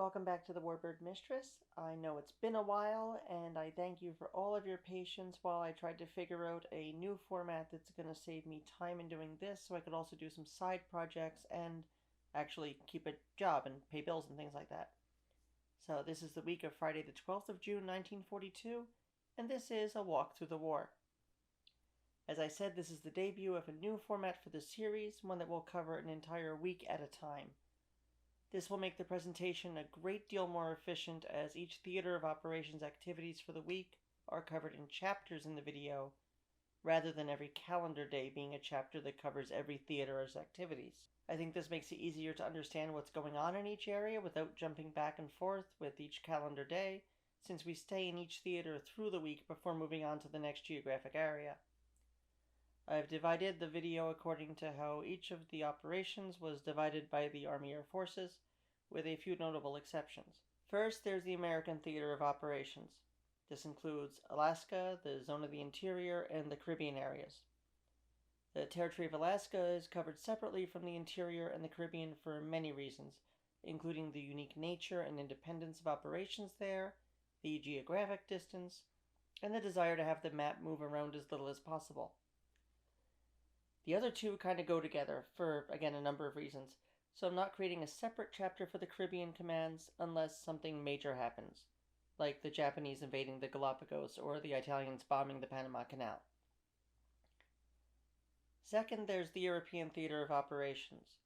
welcome back to the Warbird Mistress. I know it's been a while, and I thank you for all of your patience while I tried to figure out a new format that's going to save me time in doing this so I could also do some side projects and actually keep a job and pay bills and things like that. So this is the week of Friday the 12th of June 1942, and this is A Walk Through the War. As I said, this is the debut of a new format for the series, one that will cover an entire week at a time. This will make the presentation a great deal more efficient as each theater of operations activities for the week are covered in chapters in the video, rather than every calendar day being a chapter that covers every theater's activities. I think this makes it easier to understand what's going on in each area without jumping back and forth with each calendar day, since we stay in each theater through the week before moving on to the next geographic area. I've divided the video according to how each of the operations was divided by the Army Air Forces, with a few notable exceptions. First, there's the American Theater of Operations. This includes Alaska, the Zone of the Interior, and the Caribbean areas. The Territory of Alaska is covered separately from the Interior and the Caribbean for many reasons, including the unique nature and independence of operations there, the geographic distance, and the desire to have the map move around as little as possible. The other two kind of go together for, again, a number of reasons, so I'm not creating a separate chapter for the Caribbean commands unless something major happens, like the Japanese invading the Galapagos or the Italians bombing the Panama Canal. Second, there's the European Theater of Operations.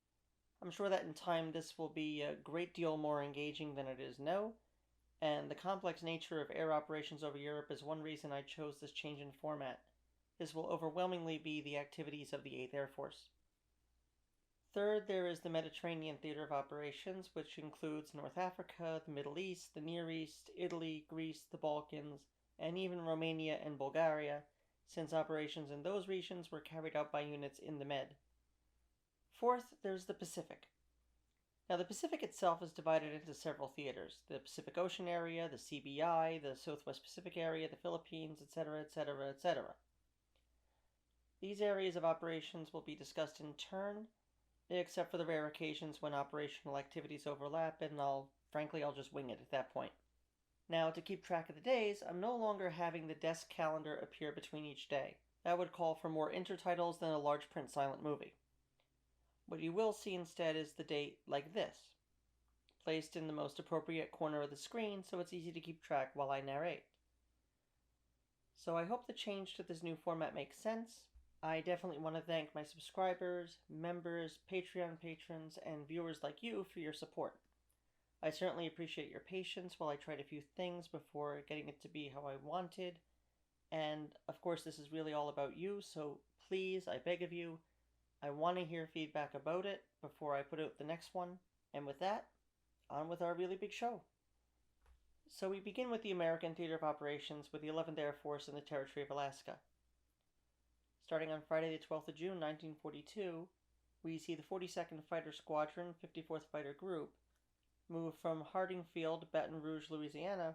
I'm sure that in time this will be a great deal more engaging than it is now, and the complex nature of air operations over Europe is one reason I chose this change in format. This will overwhelmingly be the activities of the 8th Air Force. Third, there is the Mediterranean Theater of Operations, which includes North Africa, the Middle East, the Near East, Italy, Greece, the Balkans, and even Romania and Bulgaria, since operations in those regions were carried out by units in the Med. Fourth, there's the Pacific. Now, the Pacific itself is divided into several theaters: the Pacific Ocean area, the CBI, the Southwest Pacific area, the Philippines, etc., etc., etc. These areas of operations will be discussed in turn, except for the rare occasions when operational activities overlap, and I'll just wing it at that point. Now, to keep track of the days, I'm no longer having the desk calendar appear between each day. That would call for more intertitles than a large print silent movie. What you will see instead is the date like this, placed in the most appropriate corner of the screen so it's easy to keep track while I narrate. So I hope the change to this new format makes sense. I definitely want to thank my subscribers, members, Patreon patrons, and viewers like you for your support. I certainly appreciate your patience while I tried a few things before getting it to be how I wanted. And of course, this is really all about you, so please, I beg of you, I want to hear feedback about it before I put out the next one. And with that, on with our really big show. So we begin with the American Theater of Operations with the 11th Air Force in the Territory of Alaska. Starting on Friday the 12th of June 1942, we see the 42nd Fighter Squadron, 54th Fighter Group, move from Harding Baton Rouge, Louisiana,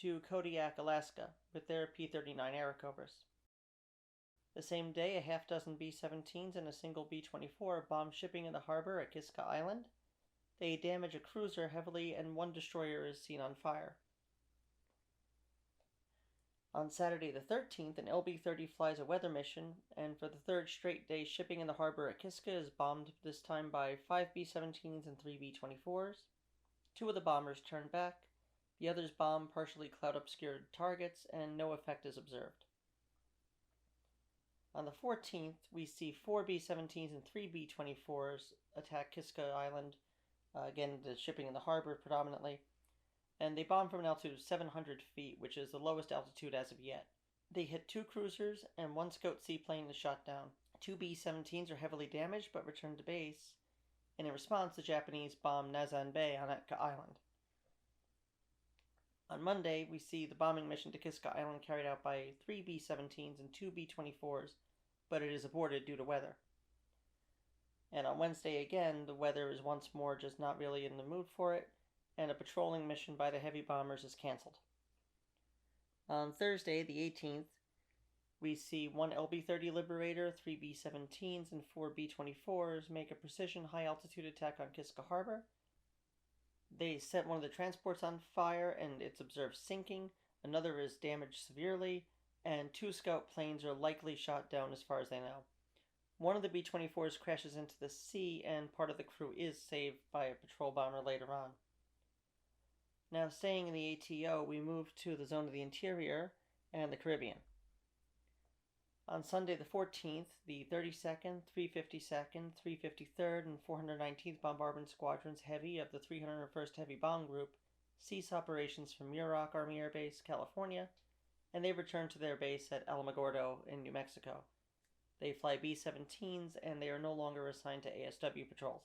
to Kodiak, Alaska, with their P-39 Airacovers. The same day, a half-dozen B-17s and a single B-24 bomb shipping in the harbor at Kiska Island. They damage a cruiser heavily, and one destroyer is seen on fire. On Saturday the 13th, an LB-30 flies a weather mission, and for the third straight day, shipping in the harbor at Kiska is bombed, this time by 5 B-17s and 3 B-24s. Two of the bombers turn back, the others bomb partially cloud-obscured targets, and no effect is observed. On the 14th, we see 4 B-17s and 3 B-24s attack Kiska Island, again, the shipping in the harbor predominantly, and they bomb from an altitude of 700 feet, which is the lowest altitude as of yet. They hit 2 cruisers, and 1 scout seaplane is shot down. 2 B-17s are heavily damaged, but return to base, and in response, the Japanese bomb Nazan Bay on Etka Island. On Monday, we see the bombing mission to Kiska Island carried out by 3 B-17s and 2 B-24s, but it is aborted due to weather. And on Wednesday again, the weather is once more just not really in the mood for it, and a patrolling mission by the heavy bombers is cancelled. On Thursday, the 18th, we see 1 LB-30 Liberator, 3 B-17s, and 4 B-24s make a precision high-altitude attack on Kiska Harbor. They set one of the transports on fire and it's observed sinking, another is damaged severely, and two scout planes are likely shot down as far as they know. One of the B-24s crashes into the sea and part of the crew is saved by a patrol bomber later on. Now, staying in the ATO, we move to the zone of the interior and the Caribbean. On Sunday the 14th, the 32nd, 352nd, 353rd, and 419th Bombardment Squadrons Heavy of the 301st Heavy Bomb Group cease operations from Muroc Army Air Base, California, and they return to their base at Alamogordo in New Mexico. They fly B-17s, and they are no longer assigned to ASW patrols.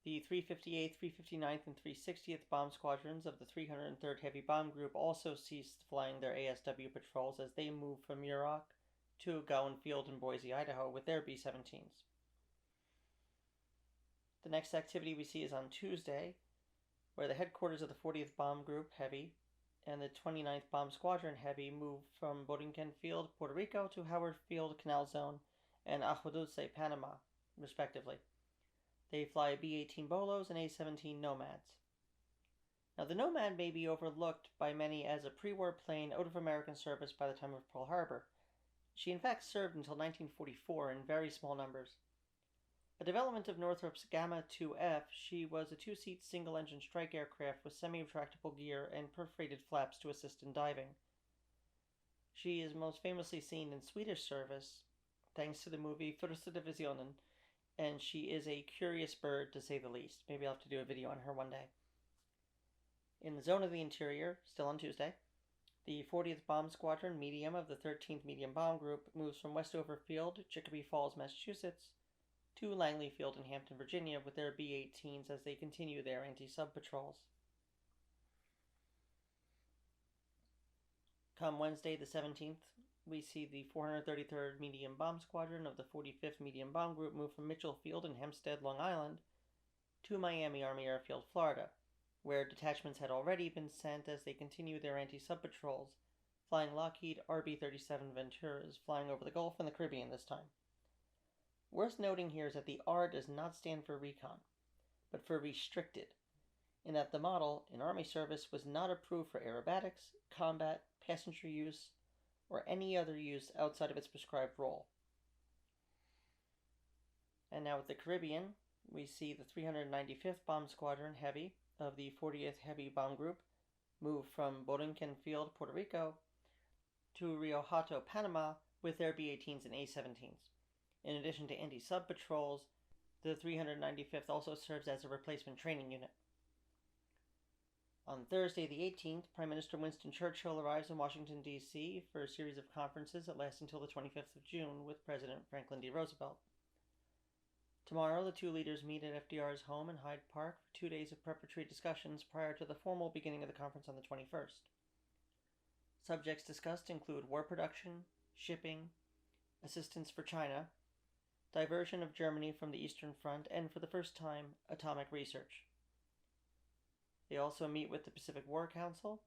The 358th, 359th, and 360th Bomb Squadrons of the 303rd Heavy Bomb Group also ceased flying their ASW patrols as they moved from Muroc to Gowan Field in Boise, Idaho with their B-17s. The next activity we see is on Tuesday, where the headquarters of the 40th Bomb Group Heavy and the 29th Bomb Squadron Heavy moved from Borinquen Field, Puerto Rico to Howard Field Canal Zone and Agua Dulce, Panama, respectively. They fly B-18 Bolos and A-17 Nomads. Now, the Nomad may be overlooked by many as a pre-war plane out of American service by the time of Pearl Harbor. She in fact served until 1944 in very small numbers. A development of Northrop's Gamma 2F, she was a two-seat single-engine strike aircraft with semi-retractable gear and perforated flaps to assist in diving. She is most famously seen in Swedish service, thanks to the movie Första Divisionen, and she is a curious bird to say the least. Maybe I'll have to do a video on her one day. In the zone of the interior, still on Tuesday, the 40th Bomb Squadron Medium of the 13th Medium Bomb Group moves from Westover Field, Chicopee Falls, Massachusetts, to Langley Field in Hampton, Virginia with their B-18s as they continue their anti-sub patrols. Come Wednesday the 17th, we see the 433rd Medium Bomb Squadron of the 45th Medium Bomb Group move from Mitchell Field in Hempstead, Long Island, to Miami Army Airfield, Florida, where detachments had already been sent as they continue their anti-sub patrols, flying Lockheed RB-37 Venturas, flying over the Gulf and the Caribbean this time. Worth noting here is that the R does not stand for recon, but for restricted, in that the model in Army service was not approved for aerobatics, combat, passenger use, or any other use outside of its prescribed role. And now with the Caribbean, we see the 395th Bomb Squadron Heavy of the 40th Heavy Bomb Group move from Borinquen Field, Puerto Rico, to Rio Hato, Panama, with their B-18s and A-17s. In addition to anti-sub patrols, the 395th also serves as a replacement training unit. On Thursday the 18th, Prime Minister Winston Churchill arrives in Washington, D.C. for a series of conferences that last until the 25th of June with President Franklin D. Roosevelt. Tomorrow, the two leaders meet at FDR's home in Hyde Park for 2 days of preparatory discussions prior to the formal beginning of the conference on the 21st. Subjects discussed include war production, shipping, assistance for China, diversion of Germany from the Eastern Front, and for the first time, atomic research. They also meet with the Pacific War Council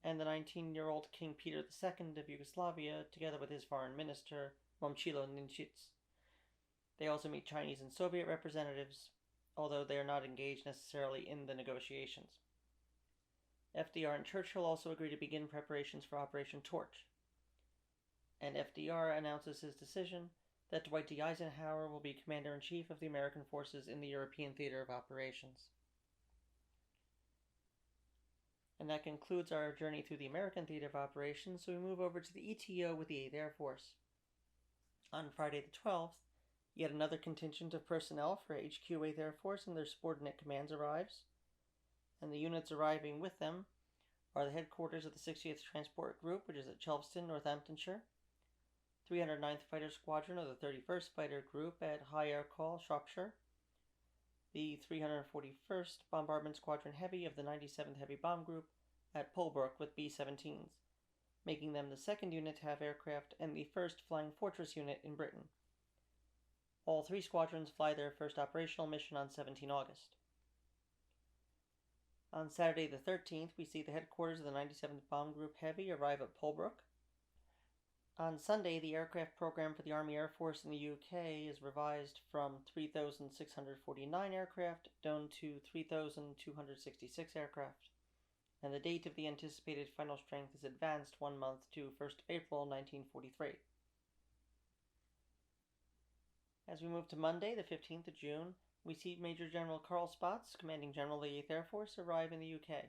and the 19-year-old King Peter II of Yugoslavia, together with his foreign minister, Momcilo Ninčić. They also meet Chinese and Soviet representatives, although they are not engaged necessarily in the negotiations. FDR and Churchill also agree to begin preparations for Operation Torch, and FDR announces his decision that Dwight D. Eisenhower will be Commander-in-Chief of the American forces in the European Theater of Operations. And that concludes our journey through the American Theater of Operations, so we move over to the ETO with the 8th Air Force. On Friday the 12th, yet another contingent of personnel for HQ 8th Air Force and their subordinate commands arrives, and the units arriving with them are the headquarters of the 60th Transport Group, which is at Chelmsford, Northamptonshire, 309th Fighter Squadron of the 31st Fighter Group at High Air Call, Shropshire, the 341st Bombardment Squadron Heavy of the 97th Heavy Bomb Group at Polbrook with B-17s, making them the second unit to have aircraft and the first Flying Fortress unit in Britain. All three squadrons fly their first operational mission on 17 August. On Saturday the 13th, we see the headquarters of the 97th Bomb Group Heavy arrive at Polbrook. On Sunday, the aircraft program for the Army Air Force in the UK is revised from 3,649 aircraft down to 3,266 aircraft, and the date of the anticipated final strength is advanced 1 month to 1st April 1943. As we move to Monday, the 15th of June, we see Major General Carl Spaatz, commanding General of the 8th Air Force, arrive in the UK.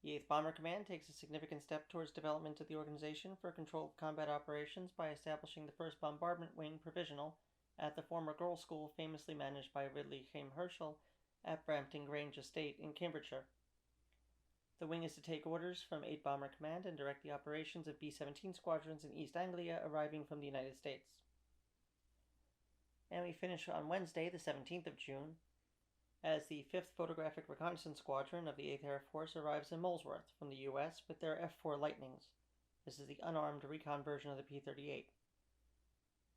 The 8th Bomber Command takes a significant step towards development of the organization for control of combat operations by establishing the 1st Bombardment Wing Provisional at the former girls' school famously managed by Ridley Haim Herschel at Brampton Grange Estate in Cambridgeshire. The wing is to take orders from 8th Bomber Command and direct the operations of B-17 squadrons in East Anglia arriving from the United States. And we finish on Wednesday, the 17th of June, as the 5th Photographic Reconnaissance Squadron of the 8th Air Force arrives in Molesworth from the U.S. with their F-4 Lightnings. This is the unarmed recon version of the P-38.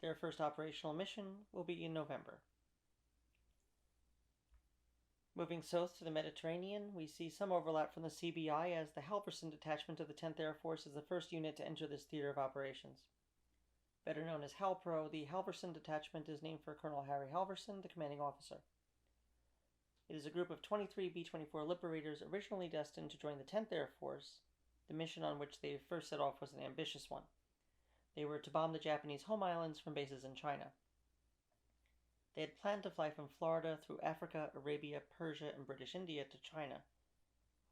Their first operational mission will be in November. Moving south to the Mediterranean, we see some overlap from the CBI as the Halverson Detachment of the 10th Air Force is the first unit to enter this theater of operations. Better known as HALPRO, the Halverson Detachment is named for Colonel Harry Halverson, the commanding officer. It is a group of 23 B-24 Liberators originally destined to join the 10th Air Force. The mission on which they first set off was an ambitious one. They were to bomb the Japanese home islands from bases in China. They had planned to fly from Florida through Africa, Arabia, Persia, and British India to China.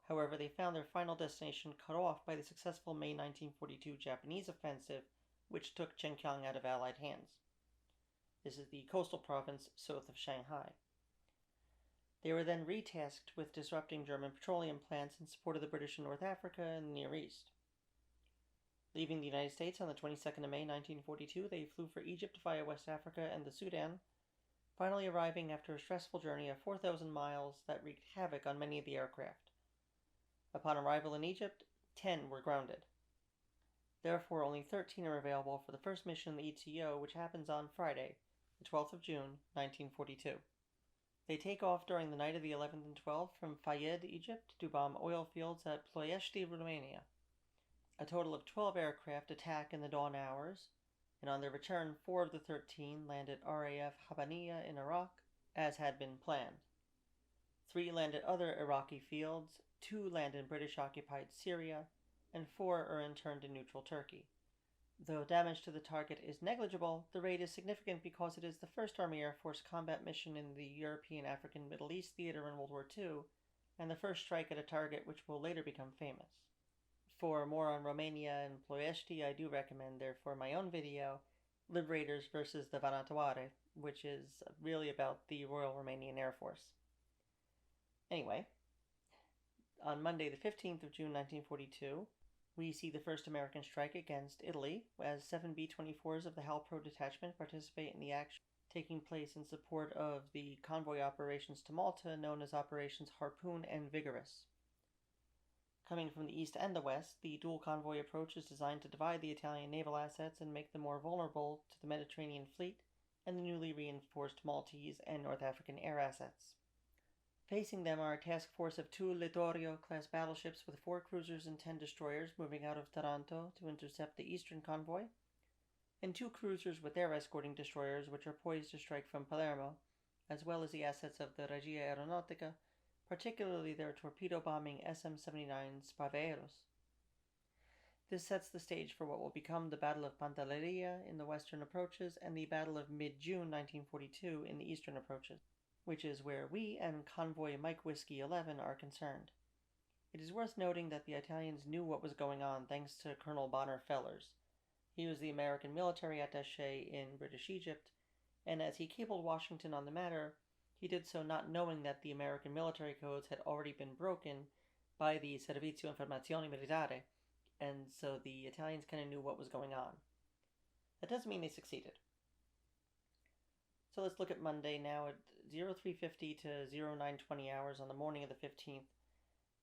However, they found their final destination cut off by the successful May 1942 Japanese offensive, which took Chekiang out of Allied hands. This is the coastal province south of Shanghai. They were then retasked with disrupting German petroleum plants in support of the British in North Africa and the Near East. Leaving the United States on the 22nd of May 1942, they flew for Egypt via West Africa and the Sudan, finally arriving after a stressful journey of 4,000 miles that wreaked havoc on many of the aircraft. Upon arrival in Egypt, 10 were grounded. Therefore, only 13 are available for the first mission in the ETO, which happens on Friday, the 12th of June, 1942. They take off during the night of the 11th and 12th from Fayed, Egypt, to bomb oil fields at Ploiești, Romania. A total of 12 aircraft attack in the dawn hours, and on their return, 4 of the 13 land at RAF Habaniya in Iraq, as had been planned. 3 land at other Iraqi fields, 2 land in British-occupied Syria, and 4 are interned in neutral Turkey. Though damage to the target is negligible, the raid is significant because it is the first Army Air Force combat mission in the European, African, Middle East theater in World War II, and the first strike at a target which will later become famous. For more on Romania and Ploiești, I do recommend, therefore, my own video, Liberators versus the Vanatoare, which is really about the Royal Romanian Air Force. Anyway, on Monday the 15th of June 1942, we see the first American strike against Italy, as 7 B-24s of the HALPRO detachment participate in the action taking place in support of the convoy operations to Malta, known as Operations Harpoon and Vigorous. Coming from the east and the west, the dual convoy approach is designed to divide the Italian naval assets and make them more vulnerable to the Mediterranean fleet and the newly reinforced Maltese and North African air assets. Facing them are a task force of 2 Littorio-class battleships with 4 cruisers and 10 destroyers moving out of Taranto to intercept the eastern convoy, and 2 cruisers with their escorting destroyers which are poised to strike from Palermo, as well as the assets of the Regia Aeronautica, particularly their torpedo-bombing SM-79 Spaveros. This sets the stage for what will become the Battle of Pantelleria in the western approaches and the Battle of mid-June 1942 in the eastern approaches, which is where we and Convoy Mike Whiskey 11 are concerned. It is worth noting that the Italians knew what was going on thanks to Colonel Bonner Fellers. He was the American military attaché in British Egypt, and as he cabled Washington on the matter, he did so not knowing that the American military codes had already been broken by the Servizio Informazioni Militare, and so the Italians kind of knew what was going on. That doesn't mean they succeeded. So let's look at Monday now at 0350 to 0920 hours on the morning of the 15th.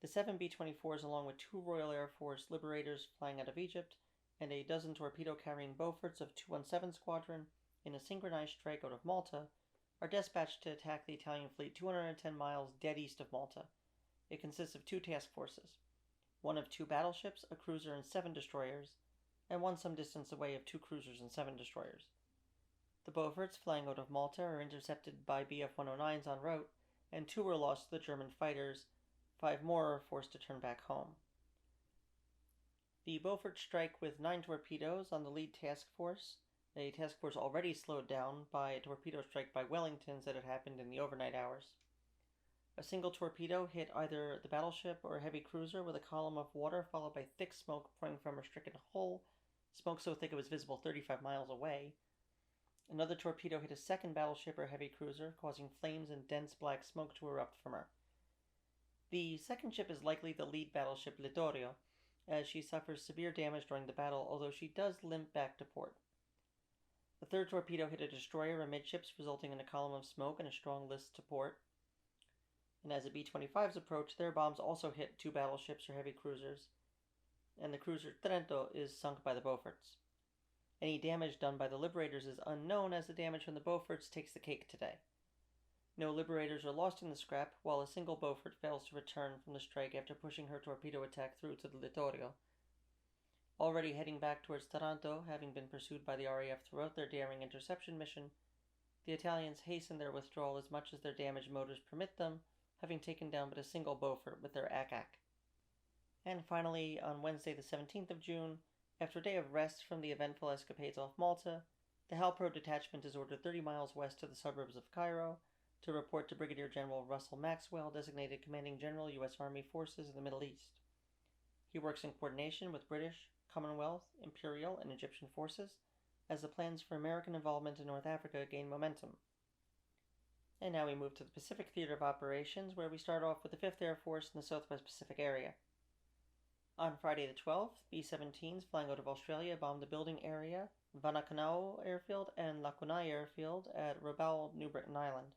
The 7 B-24s along with 2 Royal Air Force Liberators flying out of Egypt and a dozen torpedo-carrying Beauforts of 217 Squadron in a synchronized strike out of Malta are dispatched to attack the Italian fleet 210 miles dead east of Malta. It consists of 2 task forces, one of 2 battleships, a cruiser, and 7 destroyers, and one some distance away of 2 cruisers and 7 destroyers. The Beauforts flying out of Malta are intercepted by Bf-109s en route, and 2 were lost to the German fighters. 5 more are forced to turn back home. The Beauforts strike with 9 torpedoes on the lead task force, a task force already slowed down by a torpedo strike by Wellingtons that had happened in the overnight hours. A single torpedo hit either the battleship or a heavy cruiser with a column of water followed by thick smoke pouring from a stricken hull, smoke so thick it was visible 35 miles away. Another torpedo hit a second battleship or heavy cruiser, causing flames and dense black smoke to erupt from her. The second ship is likely the lead battleship Littorio, as she suffers severe damage during the battle, although she does limp back to port. The third torpedo hit a destroyer amidships, resulting in a column of smoke and a strong list to port. And as the B-25s approach, their bombs also hit 2 battleships or heavy cruisers, and the cruiser Trento is sunk by the Beauforts. Any damage done by the Liberators is unknown, as the damage from the Beauforts takes the cake today. No Liberators are lost in the scrap, while a single Beaufort fails to return from the strike after pushing her torpedo attack through to the Littorio. Already heading back towards Taranto, having been pursued by the RAF throughout their daring interception mission, the Italians hasten their withdrawal as much as their damaged motors permit them, having taken down but a single Beaufort with their ack-ack. And finally, on Wednesday the 17th of June, after a day of rest from the eventful escapades off Malta, the Halpro detachment is ordered 30 miles west to the suburbs of Cairo to report to Brigadier General Russell Maxwell, designated Commanding General, U.S. Army Forces in the Middle East. He works in coordination with British, Commonwealth, Imperial, and Egyptian forces as the plans for American involvement in North Africa gain momentum. And now we move to the Pacific Theater of Operations, where we start off with the 5th Air Force in the Southwest Pacific area. On Friday the 12th, B-17s flying out of Australia bombed the building area, Vanakanao Airfield and Lakunai Airfield at Rabaul, New Britain Island.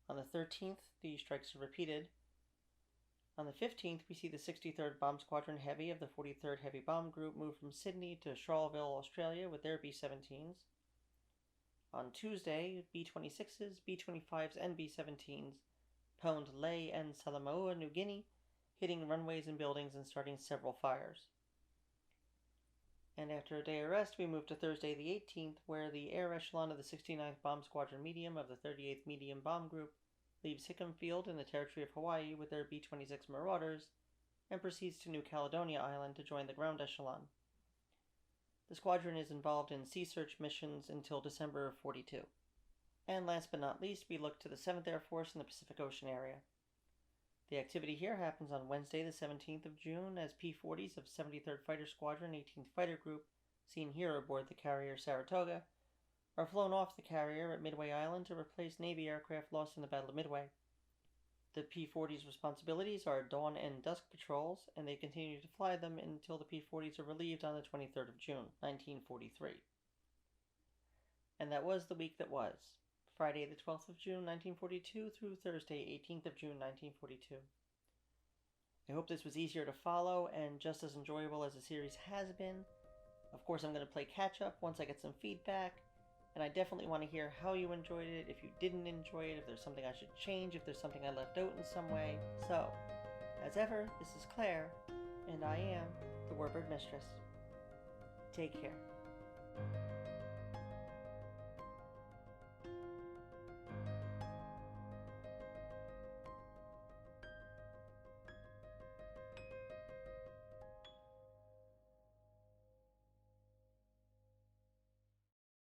On the 13th, the strikes are repeated. On the 15th, we see the 63rd Bomb Squadron Heavy of the 43rd Heavy Bomb Group move from Sydney to Charleville, Australia with their B-17s. On Tuesday, B-26s, B-25s, and B-17s pwned Lae and Salamoa, New Guinea, hitting runways and buildings and starting several fires. And after a day of rest, we move to Thursday the 18th, where the air echelon of the 69th Bomb Squadron Medium of the 38th Medium Bomb Group leaves Hickam Field in the territory of Hawaii with their B-26 Marauders and proceeds to New Caledonia Island to join the ground echelon. The squadron is involved in sea search missions until December of 42. And last but not least, we look to the 7th Air Force in the Pacific Ocean area. The activity here happens on Wednesday the 17th of June as P-40s of 73rd Fighter Squadron, 18th Fighter Group, seen here aboard the carrier Saratoga, are flown off the carrier at Midway Island to replace Navy aircraft lost in the Battle of Midway. The P-40s' responsibilities are dawn and dusk patrols, and they continue to fly them until the P-40s are relieved on the 23rd of June, 1943. And that was the week that was. Friday the 12th of June 1942 through Thursday 18th of June 1942. I hope this was easier to follow and just as enjoyable as the series has been. Of course, I'm going to play catch-up once I get some feedback, and I definitely want to hear how you enjoyed it, if you didn't enjoy it, if there's something I should change, if there's something I left out in some way. So, as ever, this is Claire, and I am the Warbird Mistress. Take care.